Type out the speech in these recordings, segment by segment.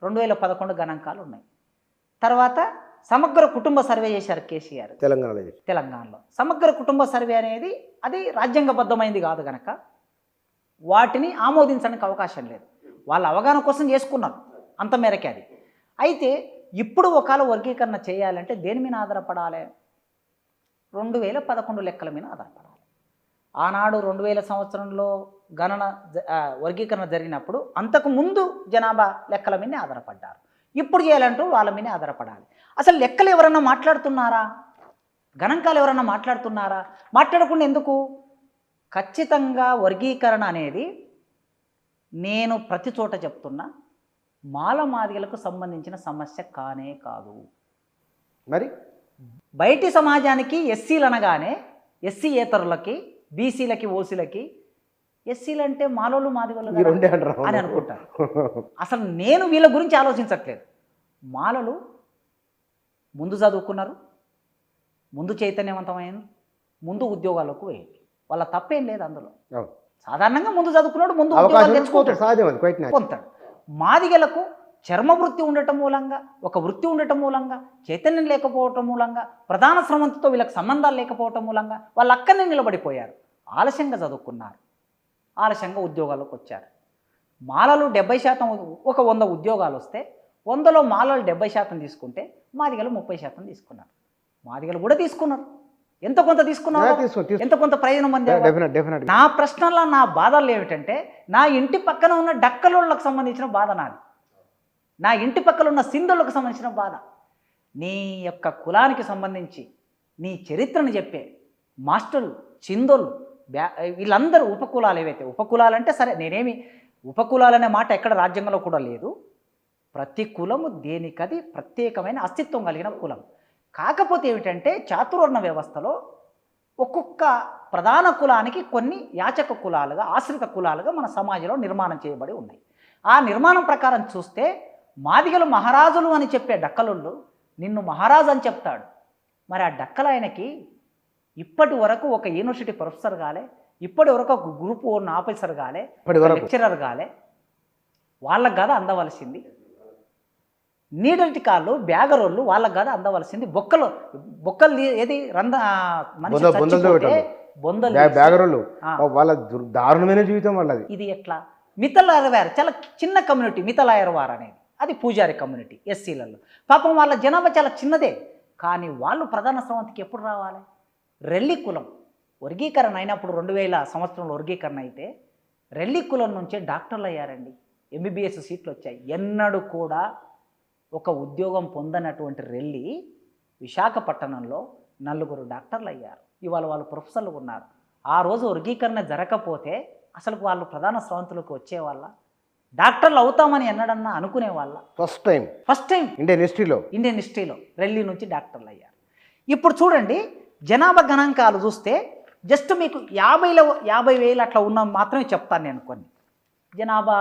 2011 గణాంకాలు ఉన్నాయి. తర్వాత సమగ్ర కుటుంబ సర్వే చేశారు కేసీఆర్ తెలంగాణలో. సమగ్ర కుటుంబ సర్వే అనేది అది రాజ్యాంగబద్ధమైంది కాదు కనుక వాటిని ఆమోదించడానికి అవకాశం లేదు. వాళ్ళ అవగాహన కోసం చేసుకున్నారు, అంత మేరకే అది. అయితే ఇప్పుడు ఒకవేళ వర్గీకరణ చేయాలంటే దేని మీద ఆధారపడాలి? 2011 లెక్కల మీద ఆధారపడాలి. ఆనాడు 2000 సంవత్సరంలో గణన వర్గీకరణ జరిగినప్పుడు అంతకు ముందు జనాభా లెక్కల మీదనే ఆధారపడ్డారు. ఇప్పుడు చేయాలంటూ వాళ్ళ మీదనే ఆధారపడాలి. అసలు లెక్కలు ఎవరన్నా మాట్లాడుతున్నారా? గణాంకాలు ఎవరన్నా మాట్లాడుతున్నారా? మాట్లాడకుండా ఎందుకు? ఖచ్చితంగా వర్గీకరణ అనేది నేను ప్రతి చోట చెప్తున్నా మాల మాదిగలకు సంబంధించిన సమస్య కానే కాదు. మరి బయటి సమాజానికి ఎస్సీలు అనగానే ఎస్సీ ఏతరులకి, బీసీలకి, ఓసీలకి ఎస్సీలు అంటే మాలోళ్ళు మాదిగలు అని అనుకుంటారు. అసలు నేను వీళ్ళ గురించి ఆలోచించట్లేదు. మాలలు ముందు చదువుకున్నారు, ముందు చైతన్యవంతమైన, ముందు ఉద్యోగాలకు పోయింది. వాళ్ళ తప్పేం లేదు అందులో. సాధారణంగా ముందు చదువుకున్నాడు, ముందు ఉద్యోగాలు తెచ్చుకుంటాడు, పొందుతాడు. మాదిగలకు చర్మ వృత్తి ఉండటం మూలంగా, ఒక వృత్తి ఉండటం మూలంగా, చైతన్యం లేకపోవటం మూలంగా, ప్రధాన స్రవంతితో వీళ్ళకి సంబంధాలు లేకపోవటం మూలంగా వాళ్ళు అక్కడనే నిలబడిపోయారు. ఆలస్యంగా చదువుకున్నారు, ఆలస్యంగా ఉద్యోగాలకు వచ్చారు. మాలలు 70%, ఒక 100 ఉద్యోగాలు వస్తే 100లో మాలలు 70% తీసుకుంటే మాదిగలు 30% తీసుకున్నారు. మాదిగలు కూడా తీసుకున్నారు, ఎంత కొంత తీసుకున్నారు, ఎంత కొంత ప్రయోజనం పొందారు. నా ప్రశ్నలో నా బాధలు ఏమిటంటే నా ఇంటి పక్కన ఉన్న డక్కలోళ్ళకు సంబంధించిన బాధ నాది, నా ఇంటి పక్కన ఉన్న సింధులకు సంబంధించిన బాధ. నీ యొక్క కులానికి సంబంధించి నీ చరిత్రను చెప్పే మాస్టర్లు, చిందోళ్ళు, వీళ్ళందరూ ఉపకులాలు ఏవైతే, ఉపకులాలు అంటే సరే, నేనేమి ఉపకులాలు అనే మాట ఎక్కడ రాజ్యాంగంలో కూడా లేదు. ప్రతి కులము దేనికది ప్రత్యేకమైన అస్తిత్వం కలిగిన కులం. కాకపోతే ఏమిటంటే చాతుర్వర్ణ వ్యవస్థలో ఒక్కొక్క ప్రధాన కులానికి కొన్ని యాచక కులాలుగా, ఆశ్రిత కులాలుగా మన సమాజంలో నిర్మాణం చేయబడి ఉన్నాయి. ఆ నిర్మాణం ప్రకారం చూస్తే మాదిగలు మహారాజులు అని చెప్పే డక్కలుళ్ళు నిన్ను మహారాజు అని చెప్తాడు. మరి ఆ డక్కల ఆయనకి ఇప్పటి వరకు ఒక యూనివర్సిటీ ప్రొఫెసర్ కాలే, ఇప్పటి వరకు ఒక గ్రూప్ 1 ఆఫీసర్ కాలే, లెక్చరర్ కాలే. వాళ్ళకు కదా అందవలసింది. నీడటి కాళ్ళు బ్యాగరోళ్ళు వాళ్ళకు కదా అందవలసింది. బొక్కలు ఏది దారుణమైన జీవితం వాళ్ళది. ఇది ఎట్లా? మితలాయర్వారు చాలా చిన్న కమ్యూనిటీ, మితలాయర్వారు అనేది అది పూజారి కమ్యూనిటీ ఎస్సీలలో. పాపం వాళ్ళ జనాభా చాలా చిన్నదే, కానీ వాళ్ళు ప్రధాన స్రవంతికి ఎప్పుడు రావాలి? రెల్లి కులం వర్గీకరణ అయినప్పుడు 2000 సంవత్సరంలో వర్గీకరణ అయితే రెల్లి కులం నుంచే డాక్టర్లు అయ్యారండి, ఎంబీబీఎస్ సీట్లు వచ్చాయి. ఎన్నడూ కూడా ఒక ఉద్యోగం పొందనటువంటి రెల్లి విశాఖపట్నంలో 4 డాక్టర్లు అయ్యారు. ఇవాళ వాళ్ళు ప్రొఫెసర్లు ఉన్నారు. ఆ రోజు వర్గీకరణ జరగకపోతే అసలు వాళ్ళు ప్రధాన స్రవంతులకు వచ్చేవాళ్ళ? డాక్టర్లు అవుతామని ఎన్నడన్నా అనుకునే వాళ్ళ? ఫస్ట్ టైం ఇండియన్ హిస్టరీలో రెల్లి నుంచి డాక్టర్లు అయ్యారు. ఇప్పుడు చూడండి, జనాభా గణాంకాలు చూస్తే జస్ట్ మీకు 50,000 అట్లా ఉన్న మాత్రమే చెప్తాను నేను. కొన్ని జనాభా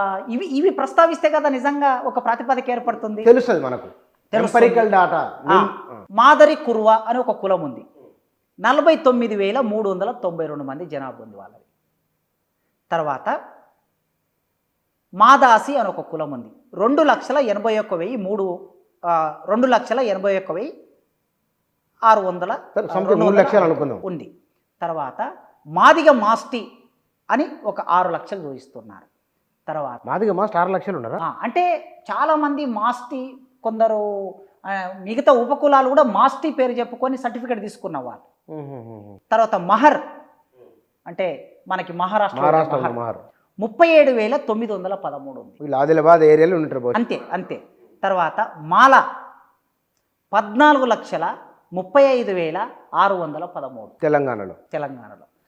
ఇవి ప్రస్తావిస్తే కదా నిజంగా ఒక ప్రాతిపదిక ఏర్పడుతుంది, తెలుస్తుంది మనకు. మాదరి కుర్వ అని ఒక కులం ఉంది, 49,392 మంది జనాభా ఉంది వాళ్ళది. తర్వాత మాదాసి అని ఒక కులం ఉంది, 2,81,600 ఉంది. తర్వాత మాదిగ మాస్టి అని ఒక 6 లక్షలు చూపిస్తున్నారు. తర్వాత మాదిగ మాస్ట్ 6 లక్షలు ఉన్నారా? అంటే చాలామంది మాస్టి, కొందరు మిగతా ఉపకులాలు కూడా మాస్టి పేరు చెప్పుకొని సర్టిఫికేట్ తీసుకున్న వాళ్ళు. తర్వాత మహర్ అంటే మనకి మహారాష్ట్ర 37,913 ఉంది. ఆదిలాబాద్ ఏరియాలో ఉంటారు అంతే. తర్వాత మాల 14,35,613 తెలంగాణలో.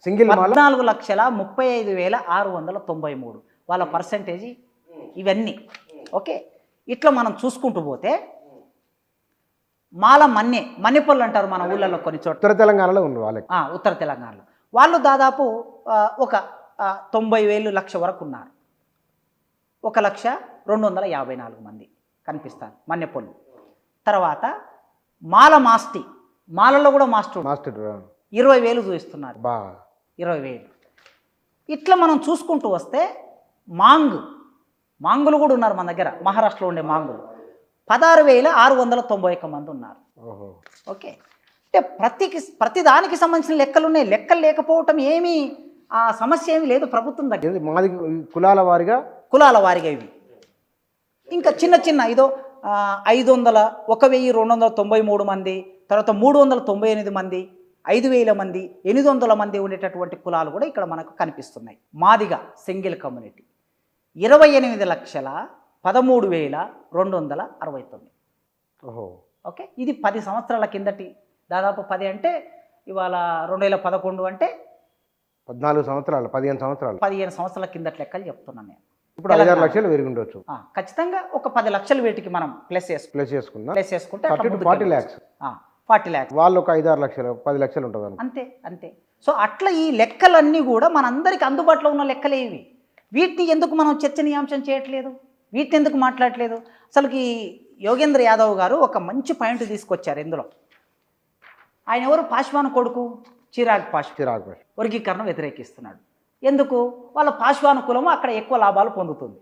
సింగిల్ 14,35,693 వాళ్ళ పర్సంటేజీ. ఇవన్నీ ఓకే. ఇట్లా మనం చూసుకుంటూ పోతే మాల మన్నెపల్లి అంటారు మన ఊళ్ళలో కొన్ని చోట్ల. ఉత్తర తెలంగాణలో ఉంది వాళ్ళకి. ఉత్తర తెలంగాణలో వాళ్ళు దాదాపు ఒక 90,000 లక్ష వరకు ఉన్నారు. 1,02,54 మంది కనిపిస్తారు మన్నెపల్లి. తర్వాత మాల మాస్టి, మాలలో కూడా మాస్టర్ 20,000 చూపిస్తున్నారు, 20,000. ఇట్లా మనం చూసుకుంటూ వస్తే మాంగ్ మాంగులు కూడా ఉన్నారు మన దగ్గర, మహారాష్ట్రలో ఉండే మాంగులు 16,691 మంది ఉన్నారు. ఓహో. ఓకే, అంటే ప్రతి దానికి సంబంధించిన లెక్కలు ఉన్నాయి. లెక్కలు లేకపోవటం ఏమీ ఆ సమస్య ఏమీ లేదు ప్రభుత్వం దగ్గర. ఇది మాది కులాల వారిగా కులాల వారిగా ఇవి ఇంకా చిన్న చిన్న ఇదో 500, 1,293 మంది, తర్వాత 398 మంది, 5,000 మంది, 800 మంది ఉండేటటువంటి కులాలు కూడా ఇక్కడ మనకు కనిపిస్తున్నాయి. Madiga single community 28,13,269. ఓహో. ఓకే, ఇది 10 సంవత్సరాల కిందటి, దాదాపు 10 అంటే ఇవాళ 2011 అంటే 14 సంవత్సరాలు, 15 సంవత్సరాలు, 15 సంవత్సరాల కిందటి లెక్కలు చెప్తున్నాను నేను. ఇప్పుడు 5-6 లక్షలు పెరిగి ఉండొచ్చు. ఖచ్చితంగా ఒక 10 లక్షలు వీటికి మనం ప్లస్ చేసుకున్నా చేసుకుంటే 40 lakhs 40 lakhs వాళ్ళు ఒక 5-6 లక్షలు, 10 లక్షలు ఉంటుంది అనుకో. అంతే. సో అట్లా ఈ లెక్కలన్నీ కూడా మనందరికీ అందుబాటులో ఉన్న లెక్కలే ఇవి. వీటిని ఎందుకు మనం చర్చనీయాంశం చేయట్లేదు, వీటిని ఎందుకు మాట్లాడట్లేదు? అసలుకి యోగేంద్ర యాదవ్ గారు ఒక మంచి పాయింట్ తీసుకొచ్చారు ఇందులో. ఆయన ఎవరు? పాశ్వాన్ కొడుకు చిరాగ్ పాశ్వాన్ వర్గీకరణ వ్యతిరేకిస్తున్నాడు. ఎందుకు? వాళ్ళ పాశ్వాన్ కులము అక్కడ ఎక్కువ లాభాలు పొందుతుంది,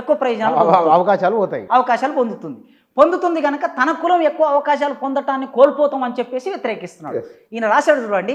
ఎక్కువ ప్రయోజనాలు, అవకాశాలు పొందుతుంది కనుక తన కులం ఎక్కువ అవకాశాలు పొందటాన్ని కోల్పోతాం అని చెప్పేసి వ్యతిరేకిస్తున్నాడు. ఈయన రాశాడు చూడండి,